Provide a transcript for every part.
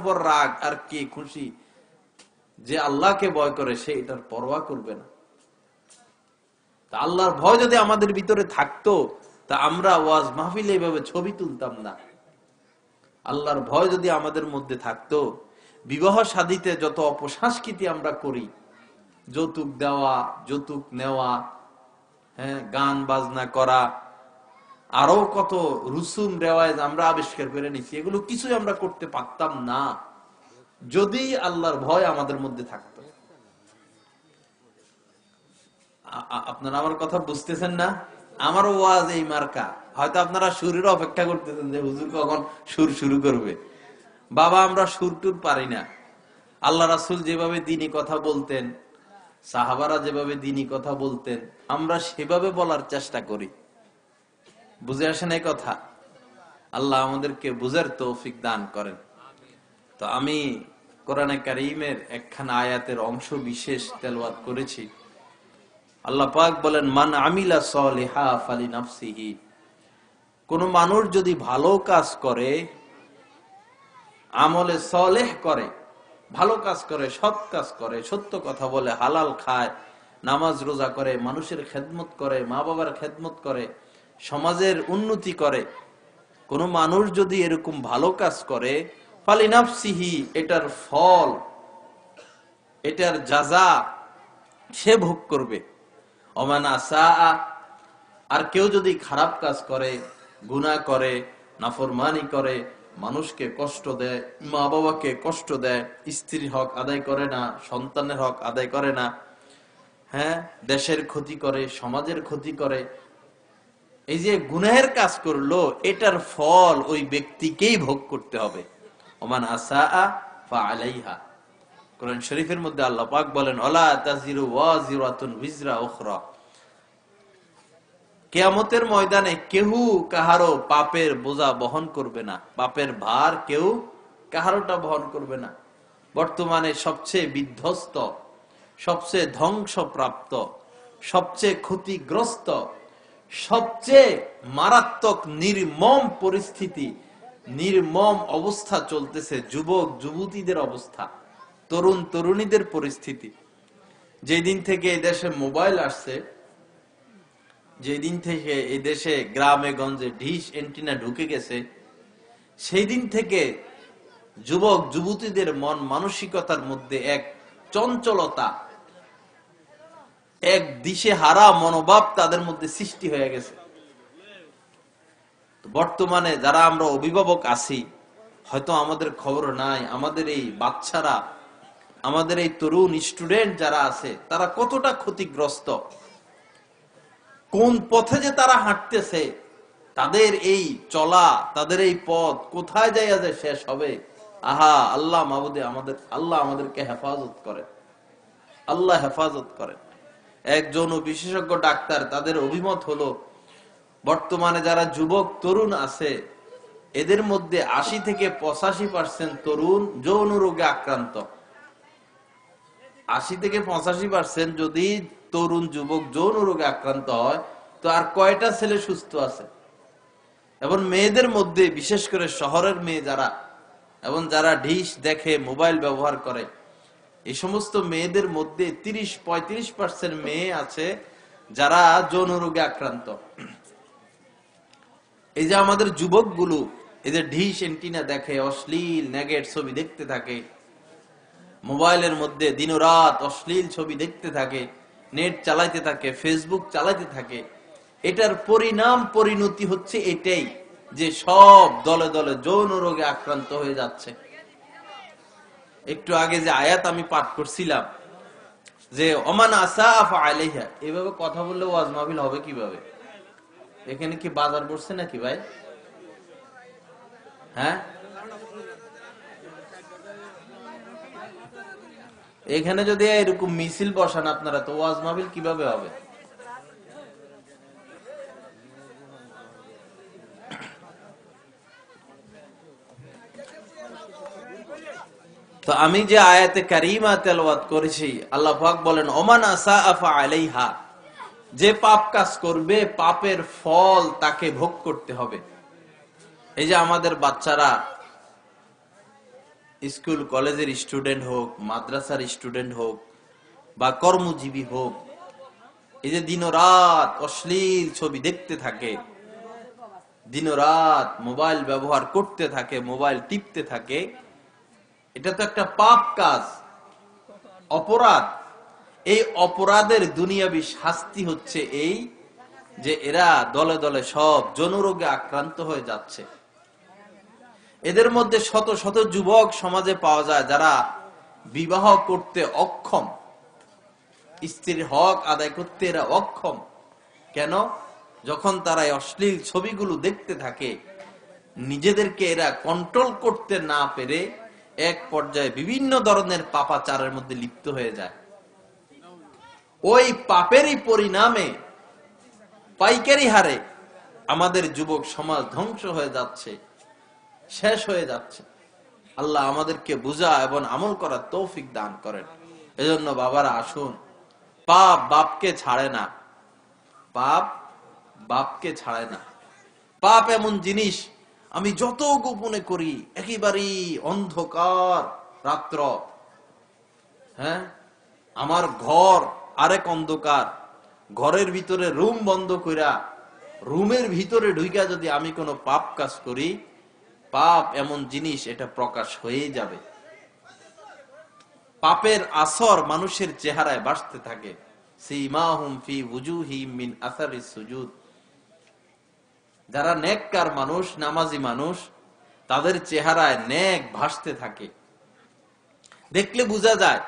উপর রাগ আর কে খুশি? যে আল্লাহকে ভয় করে সে এটার পরোয়া করবে না। তা আল্লাহর ভয় যদি আমাদের ভিতরে থাকতো তা আমরা ওয়াজ মাহফিলে এইভাবে ছবি তুলতাম না। আল্লাহর ভয় যদি আমাদের মধ্যে থাকতো, বিবাহ শাদীতে যত অপসংস্কৃতি আমরা করি, যৌতুক দেওয়া, যৌতুক নেওয়া, হ্যাঁ, গান বাজনা করা, আরো কত রুসুম রেওয়াজ আমরা আবিষ্কার করে নিচ্ছি, এগুলো কিছুই আমরা করতে পারতাম না যদি আল্লাহর ভয় আমাদের মধ্যে থাকতো। আপনারা আমার কথা বুঝতেছেন না? আমার ওয়াজ এই মার্কা। হয়তো আপনারা সুরের অপেক্ষা করতেছেন যে হুজুর কখন সুর শুরু করবে। বাবা, আমরা সুর টুর পারি না। আল্লাহ রাসূল যেভাবে দ্বীনি কথা বলতেন, সাহাবারা যেভাবে দ্বীনি কথা বলতেন, আমরা সেভাবে বলার চেষ্টা করি। বুঝে আসেন এই কথা? আল্লাহ আমাদেরকে বুঝার তৌফিক দান করেন। তো আমি কোরআনে কারীমের একখানা আয়াতের অংশ বিশেষ তেলাওয়াত করেছি। আল্লাহ পাক বলেন, মান আমিলা সলিহা ফালিনাফসিহি। কোন মানুষ যদি ভালো কাজ করে, আমলে সলেহ করে, ভালো কাজ করে, সৎ কাজ করে, সত্য কথা বলে, হালাল খায়, নামাজ রোজা করে, মানুষের খেদমত করে, মা বাবার খেদমত করে, সমাজের উন্নতি করে, কোন মানুষ যদি এরকম ভালো কাজ করে, ফালিনাফসিহি, এটার ফল, এটার জাযা সে ভোগ করবে। ওমান আসা, আর কেউ যদি খারাপ কাজ করে, গুনাহ করে, নাফরমানি করে, মানুষকে কষ্ট দেয়, মা বাবাকে কষ্ট দেয়, স্ত্রীর হক আদায় করে না, সন্তানের হক আদায় করে না, হ্যাঁ, দেশের ক্ষতি করে, সমাজের ক্ষতি করে, এই যে গুনাহের কাজ করলো, এটার ফল ওই ব্যক্তিকেই ভোগ করতে হবে। ওমান আসা ফা আলাইহা। কোরআন শরীফের মধ্যে আল্লাহ পাক বলেন, ওয়ালা তাজিরু ওয়াজিরাতুন বিজরা উখরা। কিয়ামতের ময়দানে কেউ কাহারো পাপের বোঝা বহন করবে না, পাপের ভার কেউ কাহারোটা বহন করবে না। বর্তমানে সবচেয়ে বিধ্বস্ত, সবচেয়ে ধ্বংসপ্রাপ্ত, সবচেয়ে ক্ষতিগ্রস্ত, সবচেয়ে মারাত্মক নির্মম পরিস্থিতি, নির্মম অবস্থা চলতেছে যুবক যুবতীদের অবস্থা, তরুণ তরুণীদের পরিস্থিতি। যেদিন থেকে এই দেশে মোবাইল আসছে, যেদিন থেকে এই দেশে গ্রামে গঞ্জে ডিশ এন্টিনা ঢুকে গেছে, সেই দিন থেকে যুবক যুবতীদের মন মানসিকতার মধ্যে এক চঞ্চলতা, এক দিশে হারা মনোভাব তাদের মধ্যে সৃষ্টি হয়ে গেছে। বর্তমানে যারা আমরা অভিভাবক আছি, হয়তো আমাদের খবর নাই, আমাদের এই বাচ্চারা, আমাদের এই তরুণ স্টুডেন্ট যারা আছে, তারা কতটা ক্ষতিগ্রস্ত, কোন পথে যে তারা হাঁটতেছে, তাদের এই চলা, তাদের এই পথ কোথায় যাইয়া যে শেষ হবে। আহা, আল্লাহ মাবুদে আমাদের, আল্লাহ আমাদেরকে হেফাজত করে, আল্লাহ হেফাজত করে। একজন বিশেষজ্ঞ ডাক্তার, তাদের অভিমত হলো, বর্তমানে যারা যুবক তরুণ আছে, এদের মধ্যে ৮০ থেকে ৮৫% তরুণ যৌন রোগে আক্রান্ত। ৮০ থেকে ৮৫% যদি তরুণ যুবক যৌন রোগে আক্রান্ত হয়, তো আর কয়টা ছেলে সুস্থ আছে? এবং মেয়েদের মধ্যে, বিশেষ করে শহরের মেয়ে যারা, এবং যারা ডিশ দেখে, মোবাইল ব্যবহার করে, এই সমস্ত মেয়েদের মধ্যে ৩০-৩৫% মেয়ে আছে যারা যৌন রোগে আক্রান্ত। এই যে আমাদের যুবকগুলো, এই যে ডিশ এন্টিনা দেখে, অশ্লীল নেগেট ছবি দেখতে থাকে, মোবাইলের মধ্যে দিনরাত অশ্লীল ছবি দেখতে থাকে, নেট চালাইতে থাকে, ফেসবুক চালাইতে থাকে, এটার পরিণাম পরিণতি হচ্ছে এটাই যে সব দলে দলে যৌন রোগে আক্রান্ত হয়ে যাচ্ছে। একটু আগে যে আয়াত আমি পাঠ করছিলাম, যে ওমান আসা ফা আলাইহা, এভাবে কথা বললে ওয়াজ মাহফিল হবে কিভাবে? এখানে কি বাজার পড়ছে নাকি ভাই? হ্যাঁ, এখানে যদি এরকম মিছিল বসান আপনারা, তো ওয়াজ মাহফিল কিভাবে হবে? তো আমি যে আয়াতে কারিমা তেলাওয়াত করেছি, আল্লাহ পাক বলেন, ওমান আসা ফা আলাইহা, যে পাপ কাজ করবে পাপের ফল তাকে ভোগ করতে হবে। এই যে আমাদের বাচ্চারা স্কুল কলেজের স্টুডেন্ট হোক, মাদ্রাসার স্টুডেন্ট হোক বা কর্মজীবী হোক, এই যে দিনরাত অশ্লীল ছবি দেখতে থাকে, দিনরাত মোবাইল ব্যবহার করতে থাকে, মোবাইল টিপতে থাকে, এটা তো একটা পাপ কাজ, অপরাধ। এই অপরাধের দুনিয়াবি শাস্তি হচ্ছে এই যে এরা দলে দলে সব জনরোগে আক্রান্ত হয়ে যাচ্ছে। এদের মধ্যে শত শত যুবক সমাজে পাওয়া যায় যারা বিবাহ করতে অক্ষম, স্ত্রীর হক আদায় করতে এরা অক্ষম। কেন? যখন তারা অশ্লীল ছবিগুলো দেখতে থাকে, নিজেদেরকে এরা কন্ট্রোল করতে না পেরে এক পর্যায়ে বিভিন্ন ধরনের পাপাচারের মধ্যে লিপ্ত হয়ে যায়। ওই পাপেরই পরিণামে পাইকারি হারে আমাদের যুবক সমাজ ধ্বংস হয়ে যাচ্ছে, শেষ হয়ে যাচ্ছে। আল্লাহ আমাদেরকে বুঝা এবং আমল করার তৌফিক দান করেন। এজন্য বাবারা আসুন, পাপ বাপকে ছাড়ে না, পাপ বাপকে ছাড়ে না। পাপ এমন জিনিস, আমি যত গোপনে করি, একেবারেই অন্ধকার রাত্র, হ্যাঁ, আমার ঘর আরেক অন্ধকার, ঘরের ভিতরে রুম বন্ধ কইরা রুমের ভিতরে ঢুইকা যদি আমি কোনো পাপ কাজ করি, পাপ এমন জিনিস, এটা প্রকাশ হয়ে যাবে। পাপের আসর মানুষের চেহারায় ভাসতে থাকে। সীমাহুম ফি ওয়ুজুহিহিম মিন আসারিস সুজুদ। যারা নেককার মানুষ, নামাজি মানুষ, তাদের চেহারায় নেক ভাসতে থাকে। দেখলে বোঝা যায়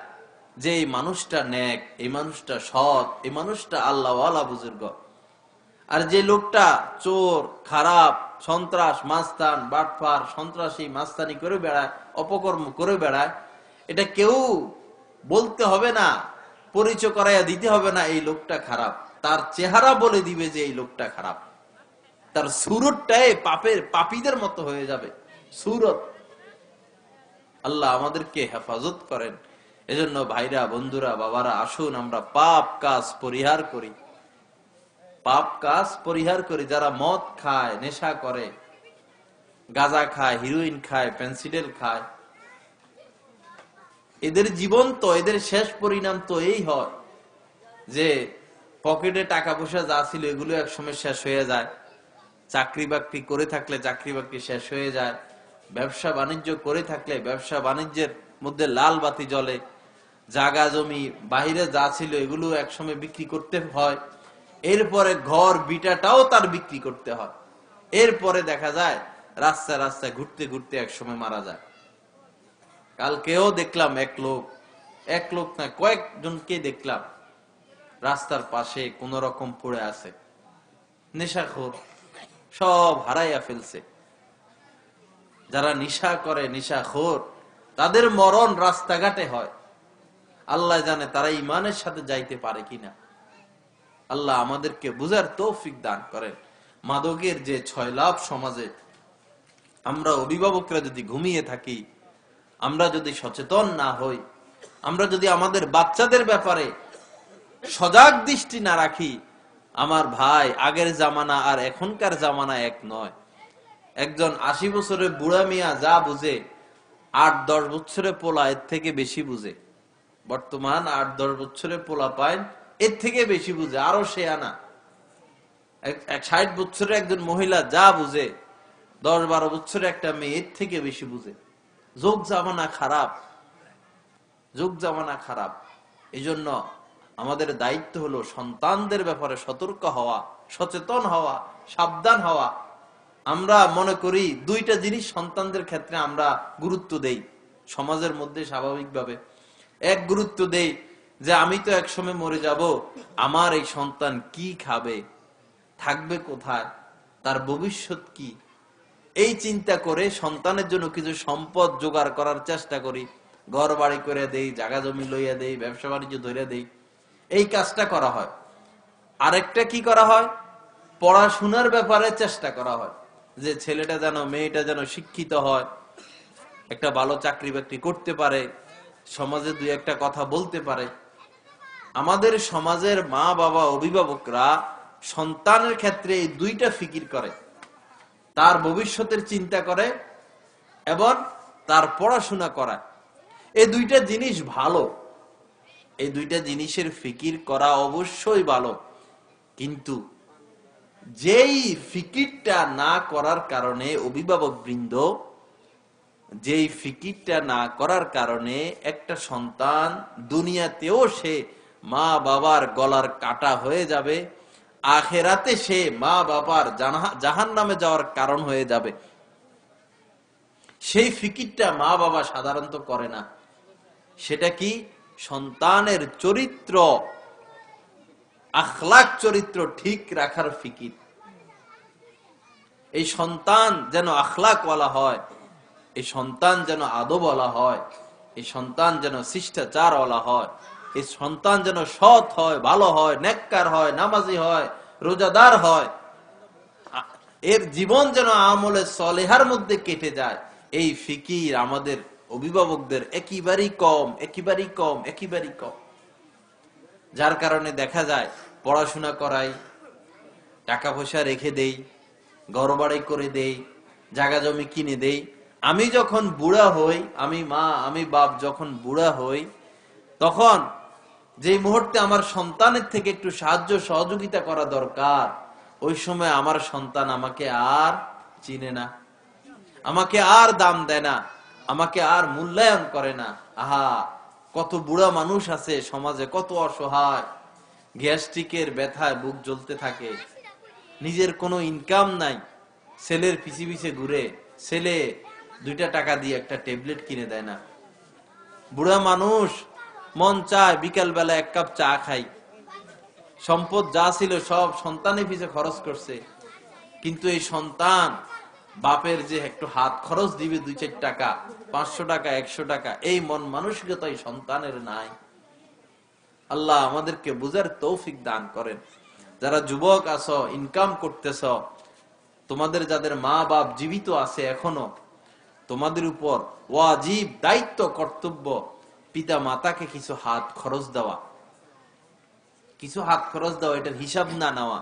যে এই মানুষটা নেক, এই মানুষটা সৎ, এই মানুষটা আল্লাহওয়ালা বুজুর্গ। আর যে লোকটা চোর, খারাপ, সন্ত্রাস, মাস্তান, বাটপার, সন্ত্রাসী, মাস্তানি করে বেড়ায়, অপকর্ম করে বেড়ায়, এটা কেউ বলতে হবে না, পরিচয় করাইয়া দিতে হবে না এই লোকটা খারাপ। তার চেহারা বলে দিবে যে এই লোকটা খারাপ। তার সুরতটাই পাপের পাপীদের মতো হয়ে যাবে সুরত। আল্লাহ আমাদেরকে হেফাজত করেন। এজন্য ভাইরা, বন্ধুরা, বাবারা, আসুন আমরা পাপ কাজ পরিহার করি, পাপ কাজ পরিহার করি। যারা মদ খায়, নেশা করে, গাঁজা খায়, হিরোইন খায়, পেন্সিডেল খায়, এদের জীবন তো, এদের শেষ পরিণাম তো এই হয় যে পকেটে টাকা পয়সা যা ছিল এগুলো একসময় শেষ হয়ে যায়, চাকরি বাকরি করে থাকলে চাকরি বাকরি শেষ হয়ে যায়, ব্যবসা বাণিজ্য করে থাকলে ব্যবসা বাণিজ্যের মধ্যে লাল বাতি জ্বলে, জায়গা জমি বাহিরে যা ছিল এগুলো একসময় বিক্রি করতে হয়, এরপরে ঘর বিটাটাও তার বিক্রি করতে হয়, এরপরে দেখা যায় রাস্তায় রাস্তায় ঘুরতে ঘুরতে একসময় মারা যায়। কালকেও দেখলাম এক লোক না, কয়েকজনকে দেখলাম রাস্তার পাশে কোন রকম পড়ে আছে, নেশাখোর, সব হারাইয়া ফেলছে। যারা নেশা করে, নেশাখোর, তাদের মরণ রাস্তাঘাটে হয়। আল্লাহ জানে তারা ইমানের সাথে যাইতে পারে কিনা। আল্লাহ আমাদেরকে বুঝার তৌফিক দান করেন। মাদকের যে ছয়লাভ সমাজে, আমরা অভিভাবকরা যদি ঘুমিয়ে থাকি, আমরা যদি সচেতন না হই, আমরা যদি আমাদের বাচ্চাদের ব্যাপারে সজাগ দৃষ্টি না রাখি, আমার ভাই, আগের জামানা আর এখনকার জামানা এক নয়। একজন 80 বছরের বুড়া মিয়া যা বুঝে, 8-10 বছরের পোলা এর থেকে বেশি বুঝে। বর্তমান 8-10 বছরের পোলা পায় এর থেকে বেশি বুঝে, আরো সে আনা। 60 বছরের একজন মহিলা যা বুঝে, 10-12 বছরের একটা মেয়ে এর থেকে বেশি বুঝে। যুগ জামানা খারাপ, যুগ জামানা খারাপ। এই জন্য আমাদের দায়িত্ব হলো সন্তানদের ব্যাপারে সতর্ক হওয়া, সচেতন হওয়া, সাবধান হওয়া। আমরা মনে করি দুইটা জিনিস সন্তানদের ক্ষেত্রে আমরা গুরুত্ব দেই সমাজের মধ্যে স্বাভাবিকভাবে। এক, গুরুত্ব দেই যে আমি তো একসময় মরে যাব, আমার এই সন্তান কি খাবে, থাকবে কোথায়, তার ভবিষ্যৎ কি, এই চিন্তা করে সন্তানের জন্য কিছু সম্পদ জোগাড় করার চেষ্টা করি, ঘর বাড়ি করে দেই, জায়গা জমি লইয়া দেই, ব্যবসা বাণিজ্য ধরে দেই, এই কাজটা করা হয়। আরেকটা কি করা হয়, পড়াশোনার ব্যাপারে চেষ্টা করা হয় যে ছেলেটা যেন, মেয়েটা যেন শিক্ষিত হয়, একটা ভালো চাকরি বাকরি করতে পারে, সমাজে দুই একটা কথা বলতে পারে। আমাদের সমাজের মা বাবা, অভিভাবকরা সন্তানের ক্ষেত্রে এই দুইটা ফিকির করে, তার ভবিষ্যতের চিন্তা করে এবং তার পড়াশোনা করা, এই দুইটা জিনিস ভালো, এই দুইটা জিনিসের ফিকির করা অবশ্যই ভালো। কিন্তু যেই ফিকিরটা না করার কারণে অভিভাবক বৃন্দ, যেই ফিকিরটা না করার কারণে একটা সন্তান দুনিয়াতেও সে মা বাবার গলার কাটা হয়ে যাবে, আখেরাতে সে মা বাবার জাহান্নামে যাওয়ার কারণ হয়ে যাবে, সেই ফিকিরটা মা বাবা সাধারণত করে না। সেটা কি? সন্তানের চরিত্র, আখলাক চরিত্র ঠিক রাখার ফিকির। এই সন্তান যেন আখলাকওয়ালা হয়, এই সন্তান যেন আদবওয়ালা হয়, এই সন্তান যেন শিষ্টাচারওয়ালা হয়, এই সন্তান যেন সৎ হয়, ভালো হয়, নেককার হয়, নামাজি হয়, রোজাদার হয়, এর জীবন যেন আমলে সলেহার মধ্যে কেটে যায়। এই ফিকির আমাদের অভিভাবকদের একেবারেই কম, একেবারেই কম, একেবারেই কম। যার কারণে দেখা যায় পড়াশোনা করাই, টাকা পয়সা রেখে দেই, ঘরবাড়ি করে দেই, জায়গা জমি কিনে দেই। আমি যখন বুড়া হই, আমি মা আমি বাপ যখন বুড়া হই, তখন যে মুহূর্তে আমার সন্তানের থেকে একটু সাহায্য সহযোগিতা করা দরকার, ওই সময় আমার সন্তান আমাকে আর চিনে না, আমাকে আর দাম দেয় না, আমাকে আর মূল্যায়ন করে না। আহা, কত বুড়া মানুষ আছে সমাজে, কত অসহায়, গ্যাস্ট্রিকের ব্যথায় বুক জ্বলতে থাকে, নিজের কোনো ইনকাম নাই, ছেলের পিছে পিছে ঘুরে, ছেলে 2টা টাকা দিয়ে একটা ট্যাবলেট কিনে দেয় না। বুড়া মানুষ মন চায় বিকাল বেলা 1 কাপ চা খাই, সম্পদ যা ছিল সব সন্তানের পিছে খরচ করছে, কিন্তু এই সন্তান বাপের যে একটু হাত খরচ দিবে 2-4 টাকা, 500 টাকা, 100 টাকা, এই মন মানসিকতা এই সন্তানের নাই। আল্লাহ আমাদেরকে বুঝার তৌফিক দান করেন। যারা যুবক আছো, ইনকাম করতেছ, তোমাদের যাদের মা বাপ জীবিত আছে এখনো, তোমাদের উপর ওয়াজিব, দায়িত্ব, কর্তব্য পিতা মাতাকে কিছু হাত খরচ দেওয়া, কিছু হাত খরচ দেওয়া, এটার হিসাব না নেওয়া।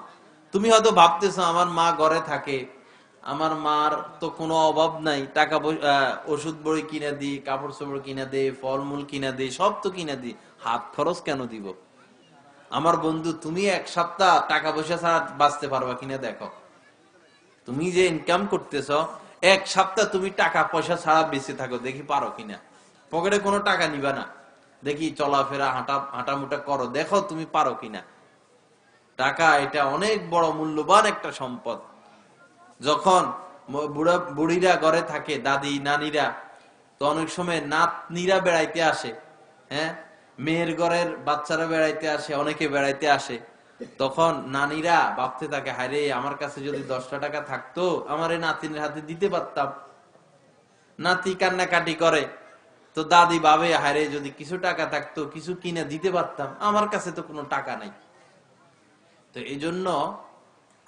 তুমি হয়তো ভাবতেছো আমার মা ঘরে থাকে, আমার মার তো কোনো অভাব নাই, টাকা ওষুধ বড়ি কিনে দিই, কাপড় চোপড় কিনে দেই, ফলমূল কিনে দিই, সব তো কিনে দিই, হাত খরচ কেন দিব? আমার বন্ধু, তুমি 1 সপ্তাহ টাকা পয়সা ছাড়া বাঁচতে পারবা কিনা দেখো। তুমি যে ইনকাম করতেছ, 1 সপ্তাহ তুমি টাকা পয়সা ছাড়া বেঁচে থাকো, দেখি পারো কিনা। পকেটে কোনো টাকা নিবা না, দেখি চলাফেরা হাঁটামুটা করো, দেখো তুমি পারো কিনা। টাকা এটা অনেক বড় মূল্যবান একটা সম্পদ। যখন বুড়িরা ঘরে থাকে, দাদি নানিরা, তো অনেক সময় নাতনিরা বেড়াইতে আসে, হ্যাঁ, মেয়ের ঘরের বাচ্চারা বেড়াইতে আসে, অনেকে বেড়াইতে আসে, তখন নানিরা ভাবতে থাকে, হায় রে, আমার কাছে যদি 10টা টাকা থাকতো, আমার এই নাতিনের হাতে দিতে পারতাম। নাতি কান্নাকাটি করে, তো দাদি ভাবে, হায় রে, যদি কিছু টাকা থাকতো, কিছু কিনে দিতে পারতাম, আমার কাছে তো কোনো টাকা নাই। তো এই জন্য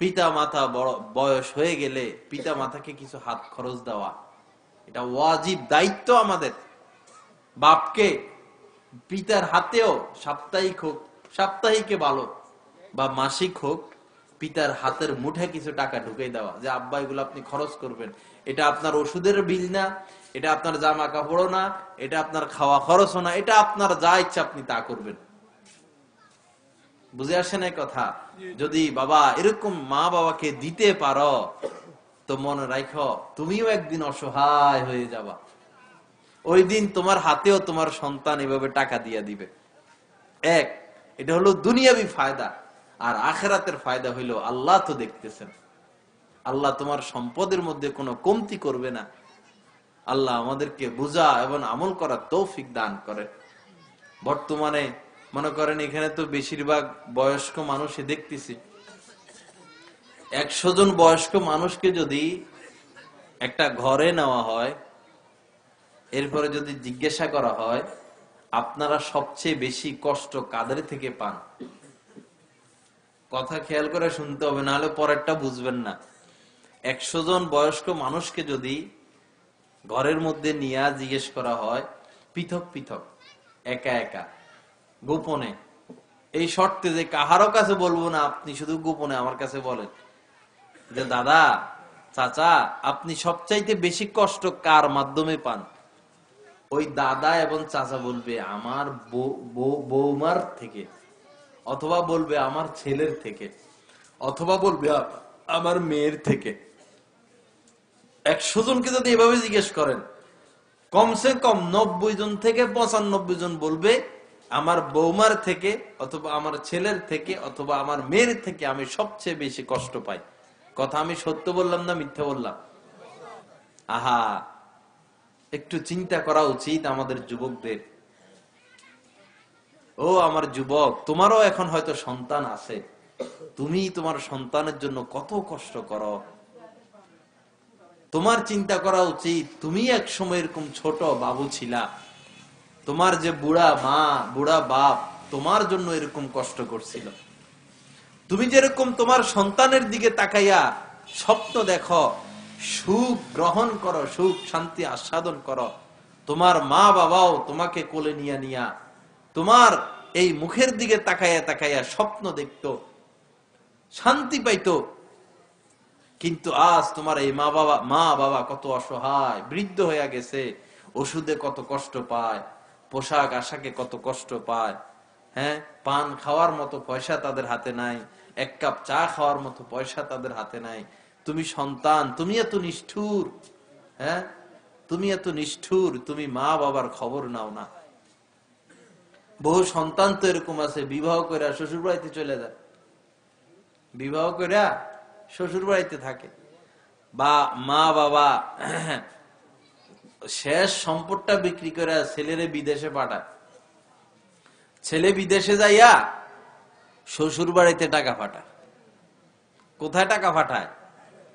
পিতা মাতা বড় বয়স হয়ে গেলে পিতা মাতাকে কিছু হাত খরচ দেওয়া, এটা ওয়াজিব দায়িত্ব আমাদের। বাপকে পিতার হাতেও সাপ্তাহিক হোক, সাপ্তাহিকে ভালো, বা মাসিক হোক, পিতার হাতের মুঠে কিছু টাকা ঢুকে দেওয়া, যে আব্বা এগুলো আপনি খরচ করবেন, এটা আপনার ওষুধের বিল না, এটা আপনার জামা কাপড়ও না, এটা আপনার খাওয়া খরচও না, এটা আপনার যা ইচ্ছা আপনি তা করবেন। বুঝে আসে না কথা? যদি বাবা এরকম মা বাবাকে দিতে পারো, তো মনে রাখো তুমিও একদিন অসহায় হয়ে যাবা। ওই দিন তোমার হাতেও তোমার সন্তান এভাবে টাকা দিয়ে দিবে। এটা হলো দুনিয়াবি ফায়দা। আর আখেরাতের ফায়দা হইলো আল্লাহ তো দেখতেছেন, আল্লাহ তোমার সম্পদের মধ্যে কোনো কমতি করবে না। আল্লাহ আমাদেরকে বুঝা এবং আমল করার তৌফিক দান করে। বর্তমানে মনে করেন এখানে তো বেশিরভাগ বয়স্ক মানুষই দেখতেছি। 100 জন বয়স্ক মানুষকে যদি একটা ঘরে নেওয়া হয়, এরপরে যদি জিজ্ঞাসা করা হয় আপনারা সবচেয়ে বেশি কষ্ট কাদের থেকে পান, কথা খেয়াল করে শুনতে হবে, নাহলে পরেরটা বুঝবেন না। 100 জন বয়স্ক মানুষকে যদি ঘরের মধ্যে নিয়ে জিজ্ঞেস করা হয়, পৃথক পৃথক, একা একা, গোপনে, এই শর্তে যে কাহারও কাছে বলবো না, আপনি শুধু গোপনে আমার কাছে বলেন যে দাদা, চাচা, আপনি সবচাইতে বেশি কষ্ট কার মাধ্যমে পান, ওই দাদা এবং চাচা বলবে আমার বৌমার থেকে, অথবা বলবে আমার ছেলের থেকে, অথবা বলবে আমার মেয়ের থেকে। 100 জনকে যদি এভাবে জিজ্ঞেস করেন, কমসে কম 90 জন থেকে 95 জন বলবে আমার বৌমার থেকে, অথবা আমার ছেলের থেকে, অথবা আমার মেয়ের থেকে আমি সবচেয়ে বেশি কষ্ট পাই। কথা আমি সত্য বললাম না মিথ্যা বললাম? আহা, একটু চিন্তা করা উচিত আমাদের যুবকদের। ও আমার যুবক, তোমারও এখন হয়তো সন্তান আছে, তুমি তোমার সন্তানের জন্য কত কষ্ট করো। তোমার চিন্তা করা উচিত, তুমি এক সময় এরকম ছোট বাবু ছিলা, তোমার যে বুড়া মা বুড়া বাপ তোমার জন্য এরকম কষ্ট করছিল। তুমি যেরকম তোমার সন্তানের দিকে তাকাইয়া স্বপ্ন দেখো, সুখ গ্রহণ করো, সুখ শান্তি আস্বাদন করো, তোমার মা বাবাও তোমাকে কোলে নিয়া নিয়া তোমার এই মুখের দিকে তাকাইয়া তাকাইয়া স্বপ্ন দেখতো, শান্তি পাইতো। কিন্তু আজ তোমার এই মা বাবা কত অসহায়, বৃদ্ধ হয়ে গেছে, ওষুধে কত কষ্ট পায়, পোশাক আশাকে কত কষ্ট পায়, হ্যাঁ, পান খাওয়ার মতো পয়সা তাদের হাতে নাই, 1 কাপ চা খাওয়ার মতো পয়সা তাদের হাতে নাই। তুমি সন্তান, তুমি এত নিষ্ঠুর, হ্যাঁ, তুমি এত নিষ্ঠুর, তুমি মা বাবার খবর নাও না। বহু সন্তান তো এরকম আছে, বিবাহ করে শ্বশুর বাড়িতে চলে যায়, বিবাহ করে শ্বশুর বাড়িতে থাকে, বা মা বাবা শেষ সম্পদটা বিক্রি করে ছেলেরে বিদেশে পাঠায়, ছেলে বিদেশে যাইয়া শ্বশুর বাড়িতে টাকা পাঠায়। কোথায় টাকা পাঠায়?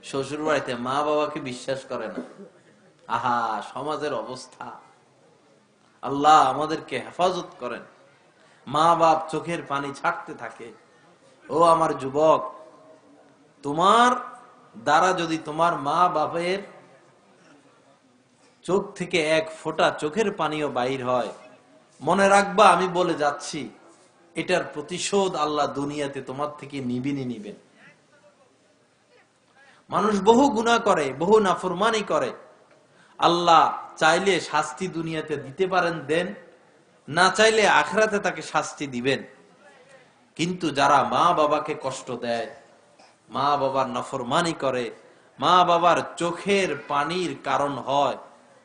শ্বশুর বাড়িতে। মা বাবাকে বিশ্বাস করে না। আহা, সমাজের অবস্থা। আল্লাহ আমাদেরকে হেফাজত করেন। মা বাপ চোখের পানি ছাড়তে থাকে। ও আমার যুবক, তোমার দ্বারা যদি তোমার মা বাপের চোখ থেকে 1 ফোঁটা চোখের পানিও বাইর হয়, মনে রাখবা আমি বলে যাচ্ছি, এটার প্রতিশোধ আল্লাহ দুনিয়াতে তোমার থেকে নিবেন। মানুষ বহু গুনাহ করে, বহু নাফরমানি করে, আল্লাহ চাইলে শাস্তি দুনিয়াতে দিতে পারেন, দেন, না চাইলে আখিরাতে তাকে শাস্তি দিবেন। কিন্তু যারা মা বাবাকে কষ্ট দেয়, মা বাবার নাফরমানি করে, মা বাবার চোখের পানির কারণ হয়,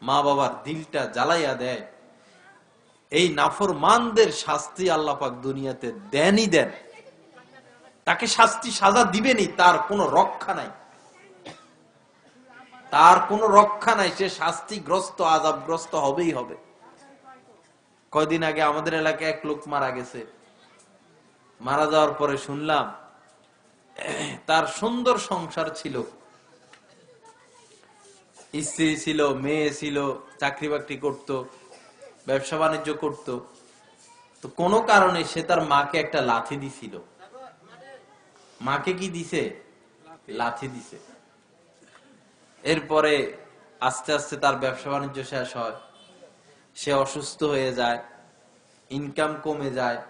মা বাবার দিলটা জ্বালাইয়া দেয়, এই নাফরমানদের শাস্তি আল্লাহ পাক দুনিয়াতে দেন। তাকে শাস্তি সাজা দিবেনই, তার কোনো রক্ষা নাই, তার কোনো রক্ষা নাই, সে শাস্তিগ্রস্ত আযাবগ্রস্ত হবেই হবে। কয়দিন আগে আমাদের এলাকায় 1 লোক মারা গেছে। মারা যাওয়ার পরে শুনলাম তার সুন্দর সংসার ছিল, স্ত্রী ছিল, মেয়ে ছিল, চাকরি বাকরি করত, ব্যবসা বাণিজ্য করত। তো কোনো কারণে সে তার মাকে একটা লাথি দিছিল। মাকে কি দিছে? লাথি দিছে। এরপরে আস্তে আস্তে তার ব্যবসা বাণিজ্য শেষ হয়, সে অসুস্থ হয়ে যায়, ইনকাম কমে যায়।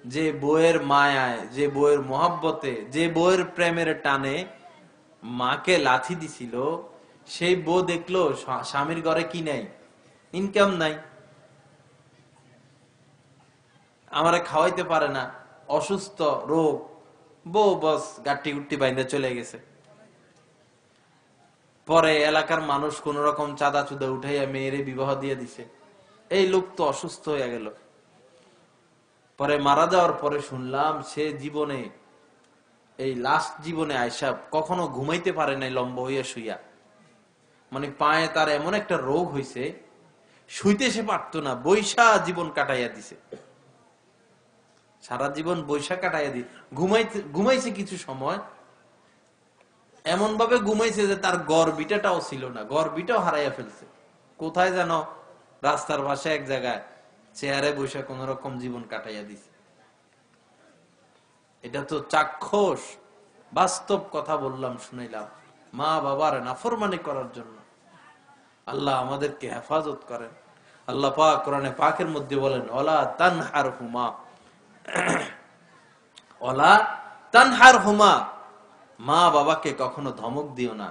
যে বউয়ের মায়ায়, যে বউয়ের মহব্বতে, যে বউয়ের প্রেমের টানে মাকে লাথি দিছিল, সেই বউ দেখলো স্বামীর ঘরে কি নাই, ইনকাম নাই, আমারে খাওয়াইতে পারে না, অসুস্থ, রোগ, বউ বস গাট্টি গুট্টি বাইন্দা চলে গেছে। পরে এলাকার মানুষ কোন রকম চাঁদা চুদা উঠাইয়া মেয়েরে বিবাহ দিয়ে দিছে। এই লোক তো অসুস্থ হয়ে গেল। পরে মারা যাওয়ার পরে শুনলাম সে জীবনে, এই লাস্ট জীবনে আয়সা কখনো ঘুমাইতে পারে নাই, লম্বা হইয়া শুইয়া, মানে পায়ে তার এমন একটা রোগ হইছে, শুইতে সে পারতো না, বৈশা জীবন কাটাইয়া দিছে, সারা জীবন বৈশা কাটাইয়া দি। ঘুমাইছে কিছু সময়, এমন ভাবে ঘুমাইছে যে তার গড়বিটাটাও ছিল না, গড়বিটাও হারাইয়া ফেলছে। কোথায় যেন রাস্তার পাশে এক জায়গায় চেয়ারে বসে কোন রকম জীবন কাটাইয়া দিছে। এটা তো চাক্ষুষ বাস্তব কথা বললাম, শুনাইলাম, মা বাবার নাফরমানি করার জন্য। আল্লাহ আমাদেরকে হেফাজত করেন। আল্লাহ পাক কোরআনে পাকের মধ্যে বলেন, ওয়ালা তানহারহুমা, ওয়ালা তানহারহুমা, মা বাবাকে কখনো ধমক দিও না।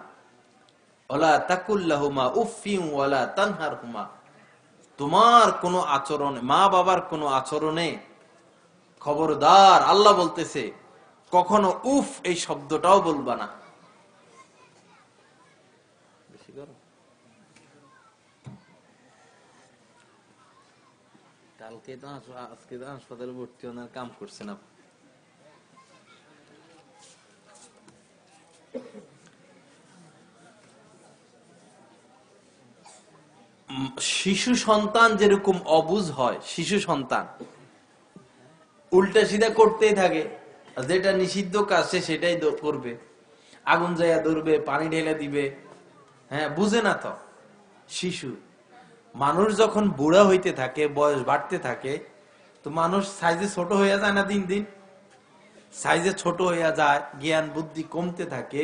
ওয়ালা তাকুল্লাহুমা উফফিন ওয়ালা তানহারহুমা, তোমার কোনো আচরণ, মা বাবার কোনো আচরণে খবরদার, আল্লাহ বলতেছে কখনো উফ এই শব্দটাও বলবা না। কালকে তো আজকে তো হাসপাতালে ভর্তি হওয়ার কাম করছে না। শিশু সন্তান যেরকম অবুঝ হয়, শিশু সন্তান উল্টা সিধা করতেই থাকে, যেটা নিষিদ্ধ কাজ সে সেটাই করবে, আগুন জায়গা ধরবে, পানি ঢেলে দিবে, হ্যাঁ বুঝে না তো শিশু। মানুষ যখন বুড়া হইতে থাকে, বয়স বাড়তে থাকে, তো মানুষ সাইজে ছোট হইয়া যায় না, দিন দিন সাইজে ছোট হইয়া যায়, জ্ঞান বুদ্ধি কমতে থাকে,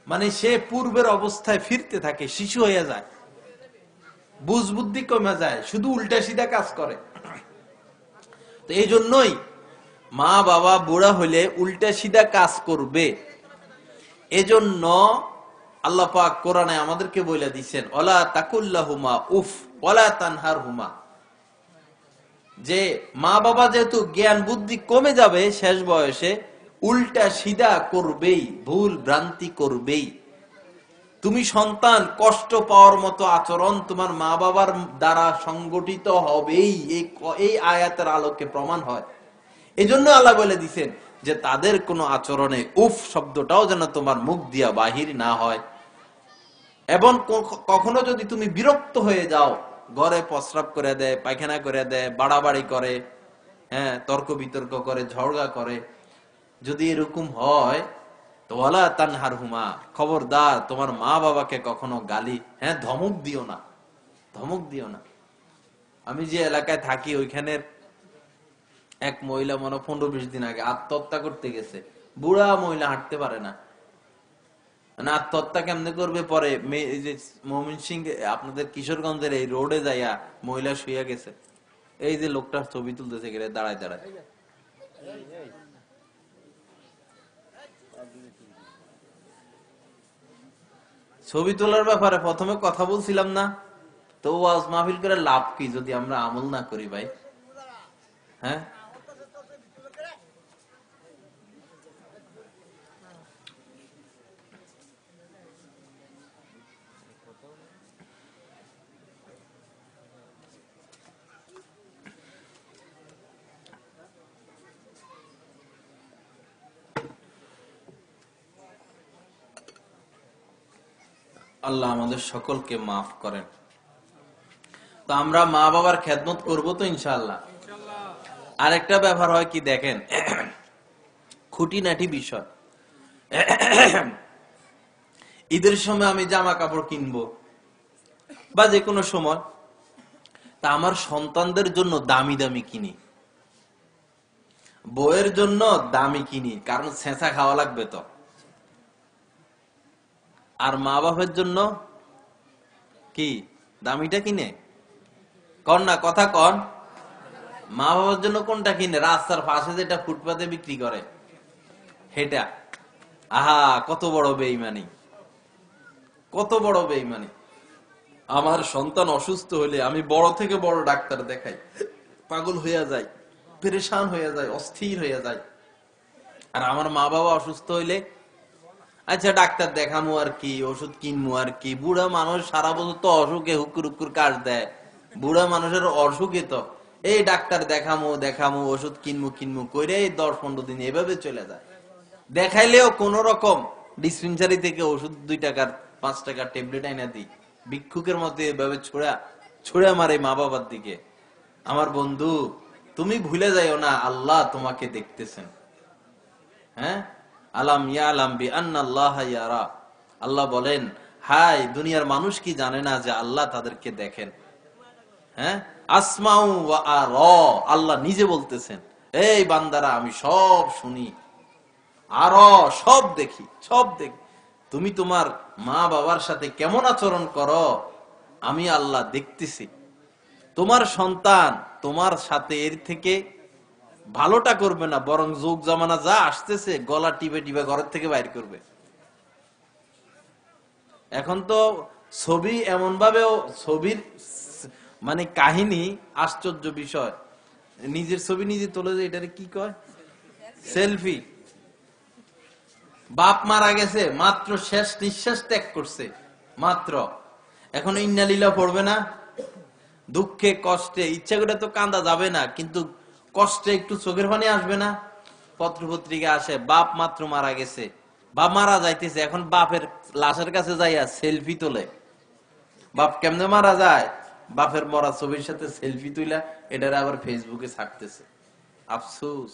মানে সে পূর্বের অবস্থায় ফিরতে থাকে, শিশু হইয়া যায়, বুঝ বুদ্ধি কমে যায়, শুধু উল্টা সিধা কাজ করে। তো এই জন্যই মা বাবা বুড়া হইলে উল্টা সিধা কাজ করবে। এজন্য আল্লাহ পাক কোরআনে আমাদেরকে বলে দিচ্ছেন, ওয়ালা তাকুল্লাহুমা উফ ওয়ালা তানহারহুমা, যে মা বাবা যেহেতু জ্ঞান বুদ্ধি কমে যাবে শেষ বয়সে, উল্টা সিধা করবেই, ভুল ভ্রান্তি করবেই। তুমি সন্তান কষ্ট পাওয়ার মতো আচরণ তোমার মা বাবার দ্বারা সংগঠিত হবেই, এই আয়াতের আলোকে প্রমাণ হয়। এজন্য আল্লাহ বলে দিছেন যে তাদের কোনো আচরণে উফ শব্দটাও যেন তোমার মুখ দিয়া বাহির না হয়। এবং কখনো যদি তুমি বিরক্ত হয়ে যাও, ঘরে প্রস্রাব করে দেয়, পায়খানা করে দেয়, বাড়াবাড়ি করে, হ্যাঁ তর্ক বিতর্ক করে, ঝগড়া করে, যদি এরকম হয় তো ওয়ালা তানহারহুমা, খবরদার তোমার মা বাবাকে কখনো গালি, হ্যাঁ ধমক দিও না, ধমক দিও না। আমি যে এলাকায় থাকি ওইখানের এক মহিলা মনে 15-20 দিন আগে আত্মহত্যা করতে গেছে। বুড়া মহিলা, হাঁটতে পারে না, মানে আত্মহত্যা কেমনে করবে? পরে ময়মনসিংহ আপনাদের কিশোরগঞ্জের এই রোডে যাইয়া মহিলা শুয়ে গেছে। এই যে লোকটার ছবি তুলতেছে গেলে দাঁড়ায় দাঁড়ায়। ছবি তোলার ব্যাপারে প্রথমে কথা বলছিলাম না তো, ওয়াজ মাহফিল করে লাভ কি যদি আমরা আমল না করি ভাই? হ্যাঁ আল্লাহ আমাদের সকলকে মাফ করেন। তো আমরা মা বাবার খেদমত করবো তো ইনশাআল্লাহ। আরেকটা ব্যাপার হয় কি দেখেন, খুঁটিনাটি বিষয়, ঈদের সময় আমি জামা কাপড় কিনবো বা যে কোনো সময়, তা আমার সন্তানদের জন্য দামি দামি কিনি, বউয়ের জন্য দামি কিনি, কারণ ছেঁচা খাওয়া লাগবে তো। আর মা বাবার জন্য কি দামিটা কিনে? কন না কথা কন। মা বাবার জন্য কোনটা কিনে? রাস্তার পাশে যেটা ফুটপাতে বিক্রি করে সেটা। আহা কত বড় বেঈমানি, কত বড় বেঈমানি। আমার সন্তান অসুস্থ হলে আমি বড় থেকে বড় ডাক্তার দেখাই, পাগল হইয়া যায়, পেরেশান হইয়া যায়, অস্থির হইয়া যায়। আর আমার মা বাবা অসুস্থ হইলে আচ্ছা ডাক্তার দেখামু আর কি, ওষুধ কিনবো আর কি। বুড়া মানুষ সারা বছর তো অসুখে হুকুর হুকুর কাজ দেয়, বুড়া মানুষের অসুখে তো এই ডাক্তার দেখামু দেখামু, ওষুধ কিনবো কিনবো করে 10-15 দিন এভাবে চলে যায়। দেখাইলেও কোন রকম ডিসপেন্সারি থেকে ওষুধ 2 টাকার 5 টাকার ট্যাবলেট আইনা দিই, ভিক্ষুকের মতো এভাবে ছোড়া মারে মা বাবার দিকে। আমার বন্ধু তুমি ভুলে যাইও না, আল্লাহ তোমাকে দেখতেছেন। হ্যাঁ আলাম ইয়ালাম বিআন্নাল্লাহা ইয়ারা, আল্লাহ বলেন হাই দুনিয়ার মানুষ কি জানে না যে আল্লাহ তাদেরকে দেখেন? হ্যাঁ আসমাউ ওয়া আরা, আল্লাহ নিজে বলতেছেন এই বান্দারা আমি সব শুনি, আর সব দেখি, সব দেখি। তুমি তোমার মা বাবার সাথে কেমন আচরণ করো আমি আল্লাহ দেখতেছি। তোমার সন্তান তোমার সাথে এর থেকে ভালোটা করবে না, বরং যুগ জামানা যা আসতেছে গলা টিপে টিপে ঘরের থেকে বাইর করবে। এখন তো ছবি এমন ভাবে, ছবির মানে কাহিনী আশ্চর্য বিষয়, নিজের ছবি নিজে তোলে যে এটারে কি কয়, সেলফি। বাপ মারা গেছে, মাত্র শেষ নিঃশ্বাস ত্যাগ করছে মাত্র, এখন ইন্নালিল্লাহ পড়বে না? দুঃখে কষ্টে ইচ্ছা করে তো কান্দা যাবে না, কিন্তু কষ্টে একটু চোখের পানি আসবে না? পত্র পত্রিকা আসে, বাপ মাত্র মারা গেছে, বাপ মারা যাইতেছে, এখন বাপের লাশের কাছে যাইয়া সেলফি তোলে। বাপ কেমনে মারা যায়? বাপের মরা ছবির সাথে সেলফি তুইলা এটার আবার ফেসবুকে ছাড়তেছে। আফসোস,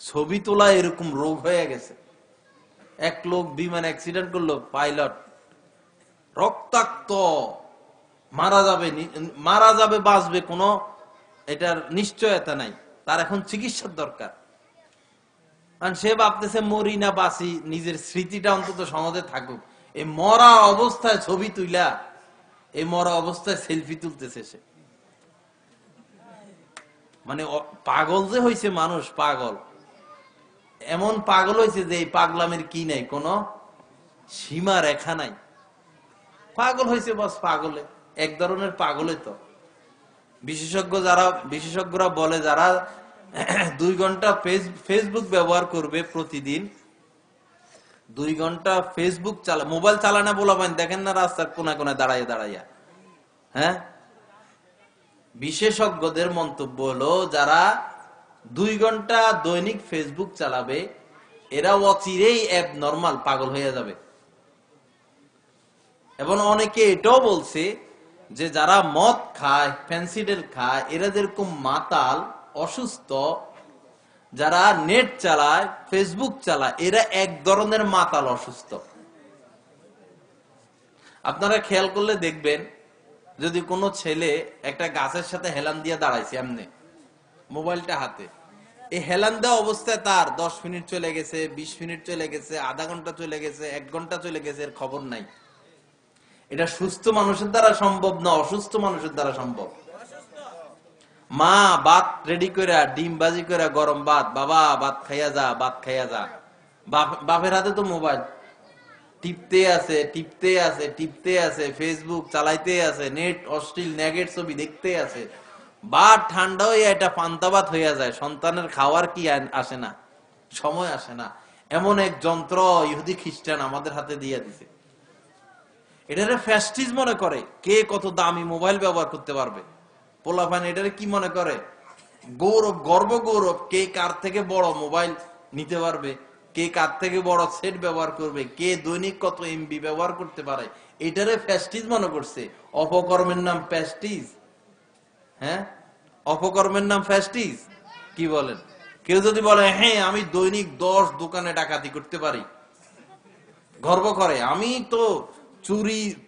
ছবি তোলা এরকম রোগ হয়ে গেছে। এক লোক বিমান অ্যাক্সিডেন্ট করলো, পাইলট রক্তাক্ত, মারা যাবে বাঁচবে কোনো এটার নিশ্চয়তা নাই, তার এখন চিকিৎসার দরকার। কারণ সে ভাবতেছে মরি না বাঁচি, নিজের স্মৃতিটা অন্তত সমাজে থাকুক। এই মরা অবস্থায় ছবি তুইলা, এই মরা অবস্থায় সেলফি তুলতেছে সে। মানে পাগল যে হয়েছে মানুষ, পাগল, এমন পাগল হয়েছে যে এই পাগলামের কি নাই, কোনো সীমা রেখা নাই। পাগল হয়েছে বাস, পাগলে এক ধরনের পাগলে। তো বিশেষজ্ঞরা বলে যারা 2 ঘন্টা ফেসবুক ব্যবহার করবে প্রতিদিন, 2 ঘন্টা ফেসবুক মোবাইল চালানা বলা পান, দেখেন না রাস্তার কোনায় কোনায় দাঁড়াইয়া দাঁড়াইয়া, হ্যাঁ, বিশেষজ্ঞদের মন্তব্য হলো যারা 2 ঘন্টা দৈনিক ফেসবুক চালাবে এরা অচিরেই অ্যাব নরমাল পাগল হয়ে যাবে। এবং অনেকে এটাও বলছে যে যারা মদ খায়, ফ্যান্সিডেল খায়, এরা যেরকম মাতাল অসুস্থ, যারা নেট চালায়, ফেসবুক চালায়, এরা এক ধরনের মাতাল অসুস্থ। আপনারা খেয়াল করলে দেখবেন, যদি কোনো ছেলে একটা গাছের সাথে হেলান দিয়ে দাঁড়াইছে এমনি মোবাইলটা হাতে, এই হেলান দেওয়া অবস্থায় তার 10 মিনিট চলে গেছে, 20 মিনিট চলে গেছে, আধা ঘন্টা চলে গেছে, 1 ঘন্টা চলে গেছে, এর খবর নাই। এটা সুস্থ মানুষের দ্বারা সম্ভব না, অসুস্থ মানুষের দ্বারা সম্ভব। মা ভাত রেডি করে, ডিম বাজি করে, গরম ভাত, বাবা ভাত খাইয়া যা, ভাত খাইয়া যা, বাপের হাতে তো মোবাইল, টিপতে আছে টিপতে আছে টিপতে আছে, ফেসবুক চালাইতে আছে, নেট অশ্লীল নেগেট ছবি দেখতে আছে। ভাত ঠান্ডা হয়ে এটা পান্তা ভাত হইয়া যায়, সন্তানের খাওয়ার কি আসে না, সময় আসে না। এমন এক যন্ত্র ইহুদি খ্রিস্টান আমাদের হাতে দিয়ে দিছে। এটারে ফ্যাস্টিজ মনে করে, কে কত দামি মোবাইল ব্যবহার করতে পারবে। পোলাপান এটারে কি মনে করে, গৌরব, গর্ব গৌরব, কে কার থেকে বড় মোবাইল নিতে পারবে, কে কার থেকে বড় সেট ব্যবহার করবে, কে দৈনিক কত এমবি ব্যবহার করতে পারে, এটারে ফ্যাস্টিজ মনে করছে। অপকর্মের নাম ফ্যাস্টিজ, হ্যাঁ, অপকর্মের নাম ফ্যাস্টিজ। কি বলেন? কেউ যদি বলে হ্যাঁ আমি দৈনিক 10 দোকানে ডাকাতি করতে পারি, গর্ব করে, আমি তো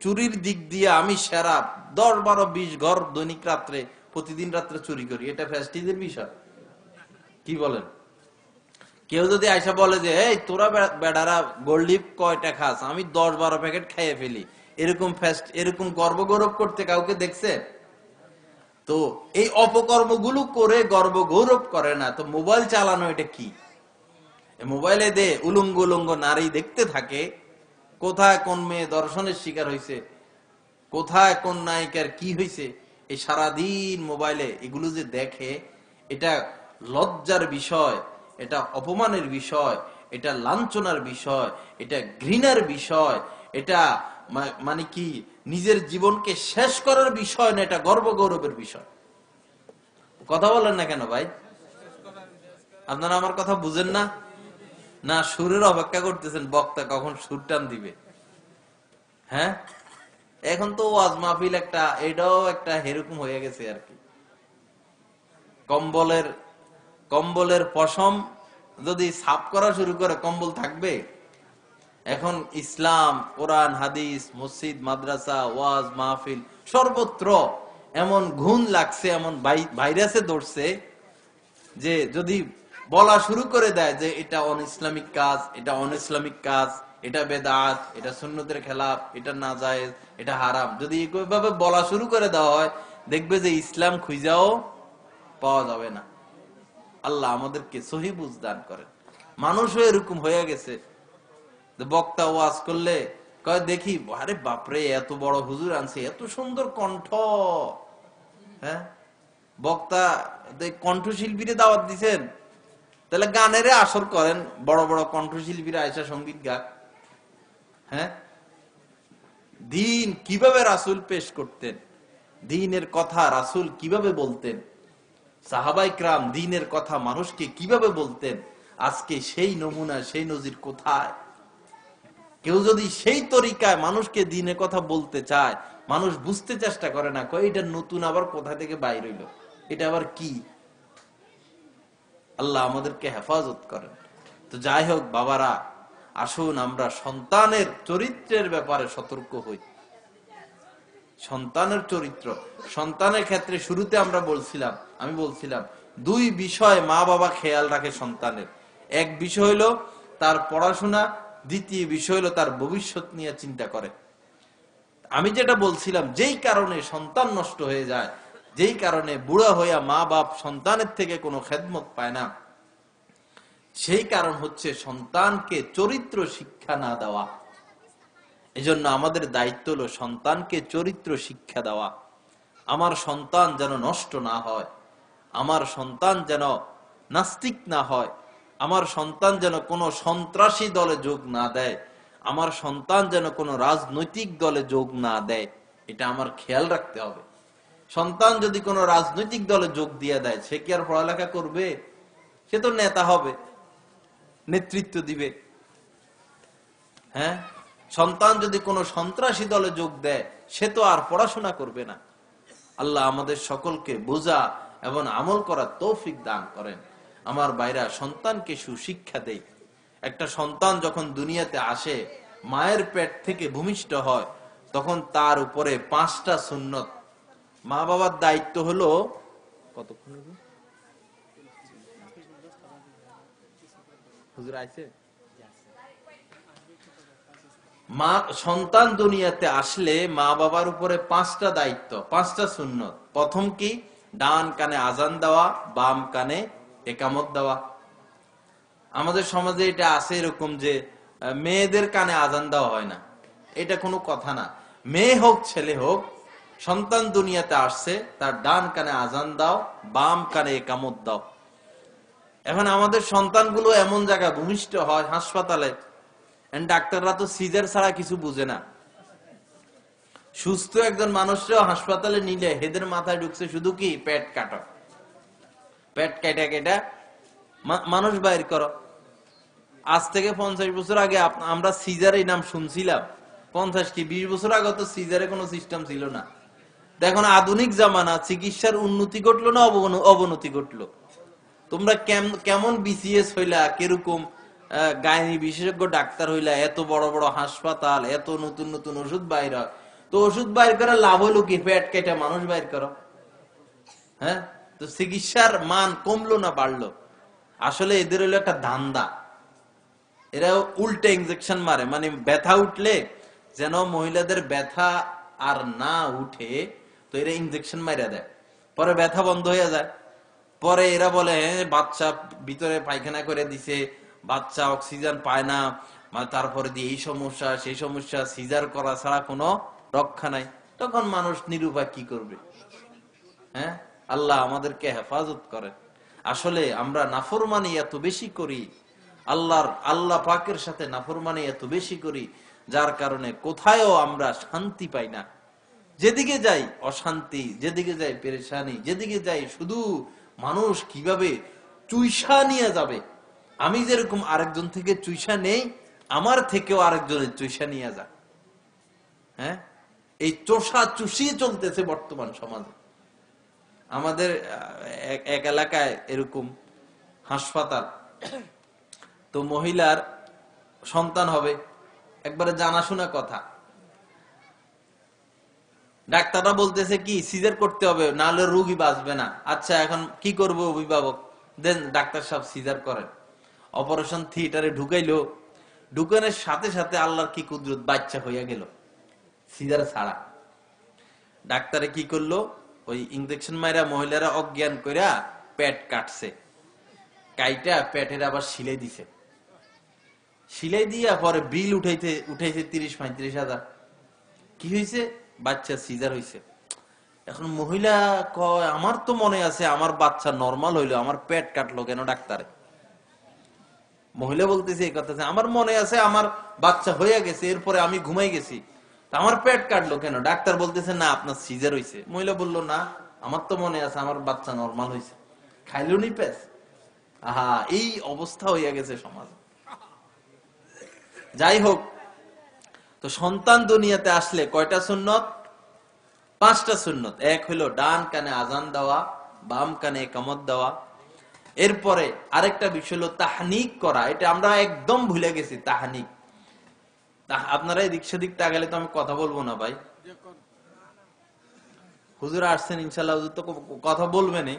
চুরির দিক দিয়ে আমি সেরা, 10, 12, 20 ঘর দৈনিক রাত্রে, প্রতিদিন রাত্রে চুরি করি, এটা ফ্যাস্টিজের বিষয়? কি বলেন? কেউ যদি আইসা বলে যে এই তোরা বেড়ারা গোল্ড কয়টা খাস, আমি 10, 12 প্যাকেট খাইয়ে ফেলি, এরকম গর্ব গৌরব করতে কাউকে দেখছে? তো এই অপকর্মগুলো করে গর্ব গৌরব করে না, তো মোবাইল চালানো এটা কি? মোবাইলে দে উলঙ্গ উলঙ্গ নারী দেখতে থাকে, কোথায় কোন মেয়ে দর্শনের শিকার হয়েছে, কোথায় কোন নায়িকার কি হয়েছে, এই সারাদিন মোবাইলে এগুলো যে দেখে, এটা লজ্জার বিষয়, এটা অপমানের বিষয়, এটা লাঞ্ছনার বিষয়, এটা ঘৃণার বিষয়, এটা মানে কি নিজের জীবনকে শেষ করার বিষয় না, এটা গর্ব গৌরবের বিষয়। কথা বলেন না কেন ভাই? আপনারা আমার কথা বুঝেন না? না সুরের অপেক্ষা করতেছেন, বক্তা কখন সুর টান দিবে? হ্যাঁ, এখন তো ওয়াজ মাহফিল একটা, এটাও একটা এরকম হয়ে গেছে আর কি। কম্বলের পশম যদি সাফ করা শুরু করে, কম্বল থাকবে? এখন ইসলাম, কোরআন, হাদিস, মসজিদ, মাদ্রাসা, ওয়াজ মাহফিল সর্বত্র এমন ঘুণ লাগছে, এমন ভাইরাসে ধরছে যে যদি বলা শুরু করে দেয় যে এটা অনইসলামিক কাজ, এটা অনইসলামিক কাজ, এটা বেদাত, এটা সুন্নতের খেলাফ, এটা নাজায়েজ, এটা হারাম, যদি এইভাবে বলা শুরু করে দেওয়া হয়, দেখবে যে ইসলাম খুঁজাও পাওয়া যাবে না। আল্লাহ আমাদেরকে সহি বুঝ দান করেন। মানুষও এরকম হয়ে গেছে, বক্তা ওয়াজ করলে কয় দেখি, আরে বাপরে এত বড় হুজুর আনছে, এত সুন্দর কণ্ঠ, হ্যাঁ, বক্তা কণ্ঠশিল্পীরে দাওয়াত দিচ্ছেন, তাহলে গানেরে আসর করেন, বড় বড় কণ্ঠশিল্পীরা আয়সা সঙ্গীত গান। হ্যাঁ, দিন কিভাবে রাসূল পেশ করতেন, দিনের কথা রাসূল কিভাবে বলতেন, সাহাবায়ে কেরাম দিনের কথা মানুষকে কিভাবে বলতেন, আজকে সেই নমুনা সেই নজির কোথায়? কেউ যদি সেই তরিকায় মানুষকে দিনের কথা বলতে চায়, মানুষ বুঝতে চেষ্টা করে না, কয় এটা নতুন আবার কোথা থেকে বাইর হইল, এটা আবার কি? আল্লাহ আমাদেরকে হেফাজত করেন। তো যাই হোক বাবারা, আসুন আমরা সন্তানের চরিত্রের ব্যাপারে সতর্ক হই। সন্তানের চরিত্র, সন্তানের ক্ষেত্রে শুরুতে আমি বলছিলাম দুই বিষয় মা বাবা খেয়াল রাখে সন্তানের। এক বিষয় হলো তার পড়াশোনা, দ্বিতীয় বিষয় হলো তার ভবিষ্যৎ নিয়ে চিন্তা করে। আমি যেটা বলছিলাম, যেই কারণে সন্তান নষ্ট হয়ে যায়, যেই কারণে বুড়া হইয়া মা বাপ সন্তানের থেকে কোনো খেদমত পায় না, সেই কারণ হচ্ছে সন্তানকে চরিত্র শিক্ষা না দেওয়া। এজন্য আমাদের দায়িত্ব হলো সন্তানকে চরিত্র শিক্ষা দেওয়া। আমার সন্তান যেন নষ্ট না হয়, আমার সন্তান যেন নাস্তিক না হয়, আমার সন্তান যেন কোনো সন্ত্রাসী দলে যোগ না দেয়, আমার সন্তান যেন কোনো রাজনৈতিক দলে যোগ না দেয়, এটা আমার খেয়াল রাখতে হবে। সন্তান যদি কোনো রাজনৈতিক দলে যোগ দিয়ে দেয়, সে কি আর পড়ালেখা করবে? সে তো নেতা হবে, নেতৃত্ব দিবে। হ্যাঁ, সন্তান যদি কোনো সন্ত্রাসী দলে যোগ দেয়, সে তো আর পড়াশোনা করবে না। আল্লাহ আমাদের সকলকে বোঝা এবং আমল করার তৌফিক দান করেন। আমার ভাইরা, সন্তানকে সুশিক্ষা দেই। একটা সন্তান যখন দুনিয়াতে আসে, মায়ের পেট থেকে ভূমিষ্ঠ হয়, তখন তার উপরে 5টা সুন্নত। মা বাবার দায়িত্ব হলো কতক্ষণ হুজুর আইছে, মা সন্তান দুনিয়াতে আসলে মা বাবার উপরে 5টা দায়িত্ব, 5টা সুন্নত। প্রথম কি? ডান কানে আজান দেওয়া, বাম কানে একামত দেওয়া। আমাদের সমাজে এটা আছে এরকম যে মেয়েদের কানে আজান দেওয়া হয় না, এটা কোনো কথা না। মেয়ে হোক ছেলে হোক, সন্তান দুনিয়াতে আসছে, তার ডান কানে আজান দাও, বাম কানে একামত দাও। এখন আমাদের সন্তানগুলো এমন জায়গায় ভূমিষ্ঠ হয়, হাসপাতালে। ডাক্তাররা তো সিজার ছাড়া কিছু বুঝে না। সুস্থ একজন মানুষরাও হাসপাতালে নিলে হেদের মাথায় ঢুকছে শুধু কি পেট কাটা, পেট কেটে কেটে মানুষ বাইর করো। আজ থেকে 50 বছর আগে আমরা সিজারের নাম শুনছিলাম। 50 কি 20 বছর আগে তো সিজারে কোনো সিস্টেম ছিল না। দেখুন আধুনিক জামানা, চিকিৎসার উন্নতি ঘটলো না অবনতি ঘটলো? তোমরা কেমন বিসিএস হইলা, কিরকম গাইনি বিশেষজ্ঞ ডাক্তার হইলা, এত বড় বড় হাসপাতাল, এত নতুন নতুন ওষুধ বাইর হয়। তো ওষুধ বাইর করা লাভ হলো কি? পেট কেটে মানুষ বাইর করো। হ্যাঁ, তো চিকিৎসার মান কমলো না বাড়লো? আসলে এদের হলো একটা ধান্দা। এরা উল্টে ইনজেকশন মারে, মানে ব্যথা উঠলে যেন মহিলাদের ব্যথা আর না উঠে, তো এরা ইনজেকশন মারিয়া দেয়, পরে ব্যথা বন্ধ হয়ে যায়। পরে এরা বলে বাচ্চা ভিতরে পায়খানা করে দিছে, বাচ্চা অক্সিজেন পায় না, তারপরে দিয়ে এই সমস্যা সেই সমস্যা, সিজার করা ছাড়া কোনো রক্ষা নাই। তখন মানুষ নিরুপায় কি করবে? হ্যাঁ, আল্লাহ আমাদেরকে হেফাজত করেন। আসলে আমরা নাফরমানি এত বেশি করি, আল্লাহ পাকের সাথে নাফরমানি এত বেশি করি, যার কারণে কোথায়ও আমরা শান্তি পাই না। যেদিকে যাই অশান্তি, যেদিকে যাই পেরেশানি, যেদিকে যাই শুধু মানুষ কিভাবে চুইসা নিয়ে যাবে। আমি যেরকম আরেকজন থেকে চুইসা নেই, আমার থেকেও আরেকজনের চুইসা নিয়ে যায়। হ্যাঁ, এই চোষা চুষিয়ে চলতেছে বর্তমান সমাজে। আমাদের এক এলাকায় এরকম হাসপাতাল, তো মহিলার সন্তান হবে, একবারে জানাশোনা কথা। ডাক্তাররা বলতেছে কি সিজার করতে হবে, নাহলে রোগী বাঁচবে না। আচ্ছা এখন কি করবো অভিভাবক? দেন ডাক্তার সাহেব সিজার করেন। অপারেশন থিয়েটারে ঢুকাইলো, ঢুকানোর সাথে সাথে আল্লাহর কি কুদরত, বাচ্চা হইয়া গেল সিজার ছাড়া। ডাক্তারে কি করলো, ওই ইনজেকশন মাইরা মহিলারা অজ্ঞান কইরা পেট কাটছে, কাইটা পেটের আবার সিলাই দিছে। সিলাই দিয়া পরে বিল উঠাইছে 30-35 হাজার। কি হয়েছে? বাচ্চা সিজার হয়েছে। এখন মহিলা কয় আমার তো মনে আছে আমার বাচ্চা নরমাল হইলো, আমার পেট কাটলো কেন ডাক্তারে? মহিলা বলতেছে এই কথা, আমার মনে আছে আমার বাচ্চা হয়ে গেছে, এরপরে আমি ঘুমাই গেছি, আমার পেট কাটলো কেন? ডাক্তার বলতেছে না আপনার সিজার হইছে। মহিলা বললো না আমার তো মনে আছে আমার বাচ্চা নরমাল হয়েছে। খাইলো নি পেস? আহা, এই অবস্থা হইয়া গেছে সমাজ। যাই হোক, তো সন্তান দুনিয়াতে আসলে কয়টা সুন্নত? 5টা সুন্নত। এক হইলো ডান কানে আজান দেওয়া, বাম কানে ইকামত দেওয়া। এরপরে আরেকটা বিষয় হলো তাহনিক করা, এটা আমরা একদম ভুলে গেছি। তাহনিক, আপনারা এদিক সেদিক তাকালে তো আমি কথা বলবো না ভাই। হুজুর আসছেন ইনশাল্লাহ, হুজুর তো কথা বলবেনই।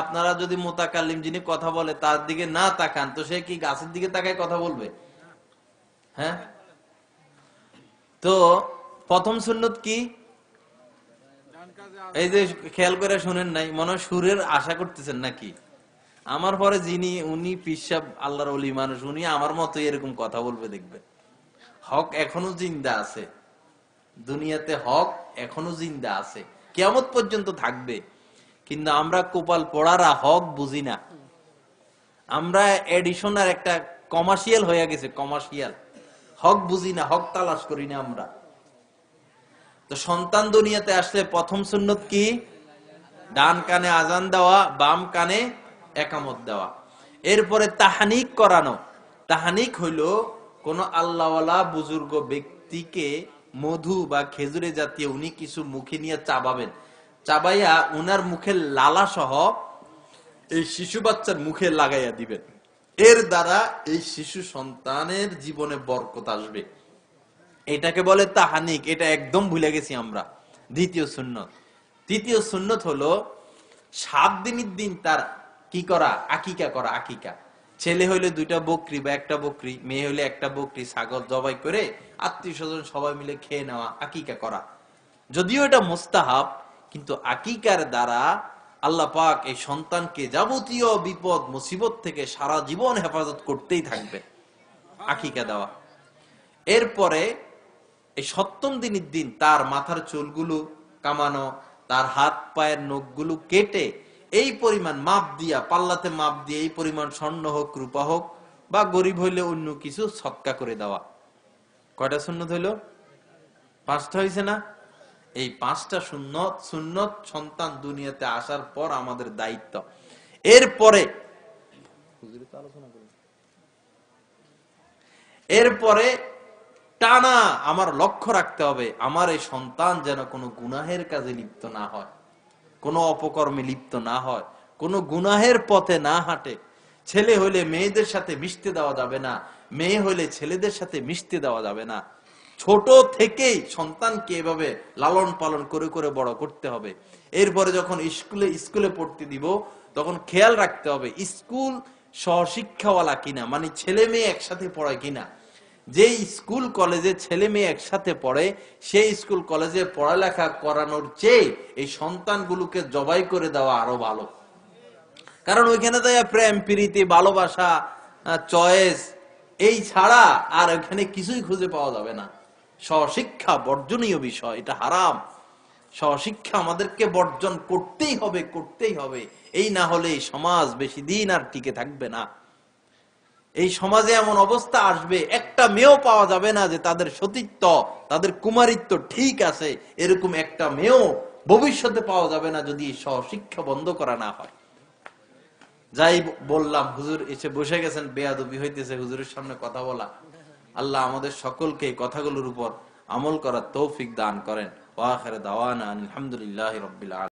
আপনারা যদি মোতাকাল্লিম যিনি কথা বলে তার দিকে না তাকান, তো সে কি গাছের দিকে তাকায় কথা বলবে? হ্যাঁ, তো প্রথম সুন্নত কি? এই যে খেয়াল করে শুনেন নাই, মনে হয় সুরের আশা করতেছেন নাকি? আমার পরে যিনি, উনি পিসাব আল্লাহর ওলি মানুষ, উনি আমার মতো এরকম কথা বলবে দেখবে। হক এখনো জিন্দা আছে দুনিয়াতে, হক এখনো জিন্দা আছে, কিয়ামত পর্যন্ত থাকবে। কিন্তু আমরা কোপাল পড়ারা হক বুঝি না, আমরা এডিশনাল একটা কমার্শিয়াল হয়ে গেছে, কমার্শিয়াল। হক বুঝি না, হক তালাশ করি না আমরা। তো সন্তান দুনিয়াতে আসলে প্রথম সুন্নত কি? ডান কানে আজান দেওয়া, বাম কানে একামত দেওয়া। এরপরে তাহানিক করানো। তাহানিক হইল কোন আল্লাহওয়ালা বুজুর্গ ব্যক্তিকে মধু বা খেজুরে জাতীয় উনি কিছু মুখে নিয়ে চাবাবেন, চাবাইয়া উনার মুখের লালা সহ এই শিশু বাচ্চার মুখে লাগাইয়া দিবেন। এর দ্বারা এই শিশু সন্তানের জীবনে বরকত আসবে। এটাকে বলে তাহানিক। এটা একদম ভুলে গেছি আমরা। দ্বিতীয় সুন্নত। তৃতীয় সুন্নত হলো 7 দিনের দিন তার কি করা? আকিকা করা। আকিকা, ছেলে হইলে 2টা বকরি বা 1টা বকরি, মেয়ে হইলে 1টা বকরি, ছাগল জবাই করে আত্মীয় স্বজন সবাই মিলে খেয়ে নেওয়া, আকিকা করা। যদিও এটা মুস্তাহাব, কিন্তু আকিকার দ্বারা আল্লাহ পাক এই সন্তানকে যাবতীয় বিপদ মুসিবত থেকে সারা জীবন হেফাজত করতেই থাকবে। আকিকা দেওয়া। এরপরে এই 7ম দিনের দিন তার মাথার চুলগুলো কামানো, তার হাত পায়ের নখগুলো কেটে এই পরিমাণ মাপ দিয়া, পাল্লাতে মাপ দিয়ে এই পরিমাণ স্বর্ণ হোক, রূপা হোক, বা গরিব হইলে অন্য কিছু সৎকা করে দেওয়া। কয়টা সুন্নত হইল? 5টা হয়েছে না? এই 5টা সুন্নত, সুন্নত সন্তান দুনিয়াতে আসার পর আমাদের দায়িত্ব। এরপরে টানা আমার লক্ষ্য রাখতে হবে আমার এই সন্তান যেন কোনো গুনাহের কাজে লিপ্ত না হয়, কোনো অপকর্মে লিপ্ত না হয়, কোনো গুনাহের পথে না হাঁটে। ছেলে হইলে মেয়েদের সাথে মিশতে দেওয়া যাবে না, মেয়ে হইলে ছেলেদের সাথে মিশতে দেওয়া যাবে না। ছোট থেকেই সন্তানকে এভাবে লালন পালন করে করে বড় করতে হবে। এরপরে যখন স্কুলে পড়তে দিব, তখন খেয়াল রাখতে হবে স্কুল সহশিক্ষাওয়ালা কিনা, মানে ছেলে মেয়ে একসাথে পড়ায় কিনা। যে স্কুল কলেজে ছেলে মেয়ে একসাথে পড়ে, সেই স্কুল কলেজে পড়ালেখা করানোর চেয়ে এই সন্তানগুলোকে জবাই করে দেওয়া আরো ভালো। কারণ ওইখানে তো প্রেম প্রীতি ভালোবাসা চয়েস এই ছাড়া আর ওখানে কিছুই খুঁজে পাওয়া যাবে না। স্বশিক্ষা বর্জনীয় বিষয়, এটা হারাম। স্বশিক্ষা আমাদেরকে বর্জন করতেই হবে, করতেই হবে। এই না হলে সমাজ বেশি দিন আর টিকে থাকবে না। এই সমাজে এমন অবস্থা আসবে, একটা মেয়েও পাওয়া যাবে না যে তাদের সতীত্ব, তাদের কুমারিত্ব ঠিক আছে, এরকম একটা মেয়েও ভবিষ্যতে পাওয়া যাবে না যদি স্বশিক্ষা বন্ধ করা না হয়। যাই বললাম, হুজুর এসে বসে গেছেন, বেয়াদবি হইতেছে হুজুরের সামনে কথা বলা। আল্লাহ আমাদের সকলকে এই কথাগুলোর উপর আমল করার তৌফিক দান করেন। ওয়া আখির দাওয়ানা আলহামদুলিল্লাহি রাব্বিল আলামিন।